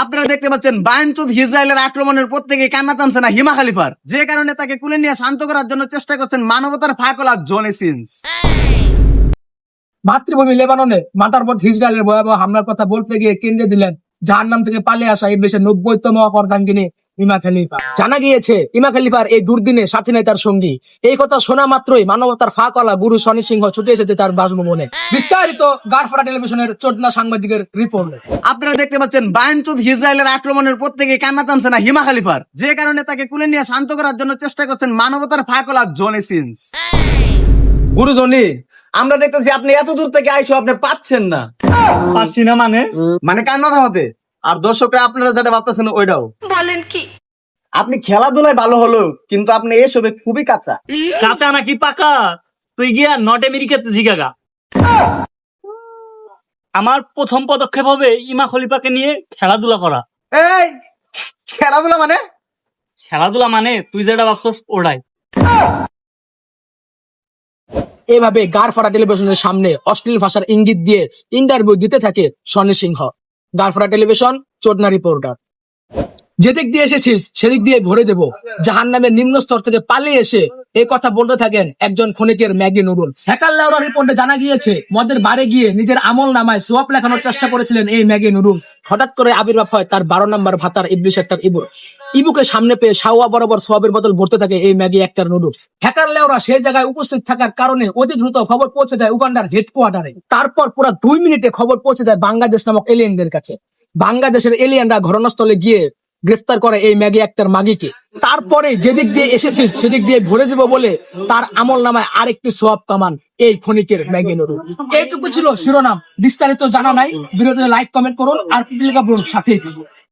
আপনারা দেখতে পাচ্ছেন বায়নচুদ ইসরায়েলের আক্রমণের পর থেকে কান্না থামছে না হিমা খালিফার, যে কারণে তাকে কুলে নিয়ে শান্ত করার জন্য চেষ্টা করছেন মানবতার ফাকলা জনি সিন্স। মাতৃভূমি লেবাননে মাতার পর ইসরায়েলের ভয়াবহ হামলার কথা বলতে গিয়ে কেন্দ্রে দিলেন জাহান্নাম থেকে পালিয়ে আসা এই দেশের 90তম অপরাধাঙ্গিনী ইমা খলিফা। জানা গিয়েছে ইমা খলিফার এই দুর্দিনে সাথী নেই তার সঙ্গী। এই কথা শোনা মাত্রই মানবতার ফাঁকওয়ালা গুরু শনি সিংহ ছুটে এসেছে তার বাসভবনে। বিস্তারিত গারফারা টেলিভিশনের চোদনা সাংবাদিকের রিপোর্ট। আপনারা দেখতে পাচ্ছেন বায়নচুদ ইসরায়েলের আক্রমণের পর থেকে কান্না থামছে না হিমা খালিফার, যে কারণে তাকে কুলে নিয়ে শান্ত করার জন্য চেষ্টা করছেন মানবতার ফাকলা জনি সিন্স। গুরু জনি, আমরা দেখতেছি আপনি এত দূর থেকে আইসো আপনি পাচ্ছেন না। পারছি না মানে কান্না থামাতে। আর দর্শকরা আপনারা যেটা ভাবতেছেন ওইটাও বলেন কি, আপনি খেলাধুলায় ভালো হলো কিন্তু আপনি এসবে খুবই কাঁচা। কাঁচা নাকি পাকা তুই গিয়া নর্থ আমেরিকাতে জিগাগা। আমার প্রথম পদক্ষেপ হবে ইমা খলিফাকে নিয়ে খেলাধুলা করা। এই খেলাধুলা মানে? খেলাধুলা মানে তুই যেটা ভাবছস ওটাই। এভাবে গারফারা টেলিভিশনের সামনে অশ্লীল ভাষার ইঙ্গিত দিয়ে ইন্টারভিউ দিতে থাকে শনি সিংহ। গারফারা টেলিভিশন চোদনা রিপোর্টার। যেদিক দিয়ে এসেছিস সেদিক দিয়ে ভরে দেব। জাহান্নামের নিম্ন স্তর থেকে পালিয়ে এসে এই কথা বলতে থাকেন একজন ক্ষণিকের ম্যাগি নুডলস। হ্যাকার লেওরা রিপোর্টে জানা গিয়েছে মদের বারে গিয়ে নিজের আমল নামায় সোয়াব লেখানোর চেষ্টা করেছিলেন এই ম্যাগি নুডলস। হঠাৎ করে আবির্ভাব হয় তার 12 নম্বর ভাতার ইবলিশ একটার ইবুকে সামনে পেয়ে শাওয়া বরাবর সোয়াবের বোতল ভরতে থাকে এই ম্যাগি একটার নুডলস। হ্যাকার লেওরা সেই জায়গায় উপস্থিত থাকার কারণে অতি দ্রুত খবর পৌঁছে যায় উগান্ডার হেডকোয়ার্টারে। তারপর পুরো 2 মিনিটে খবর পৌঁছে যায় বাংলাদেশ নামক এলিয়েনদের কাছে। বাংলাদেশের এলিয়েনরা ঘটনাস্থলে গিয়ে গ্রেফতার করে এই ম্যাগি একটার মাগিকে। তারপরে যেদিক দিয়ে এসেছিস সেদিক দিয়ে ভরে দিব বলে তার আমল নামায় আরেকটি সোয়াব কামান এই ক্ষণিকের ম্যাগি নুডলস। এইটুকু ছিল শিরোনাম, বিস্তারিত জানা নাই। ভিডিওতে লাইক কমেন্ট করুন আর সাথেই থাকুন।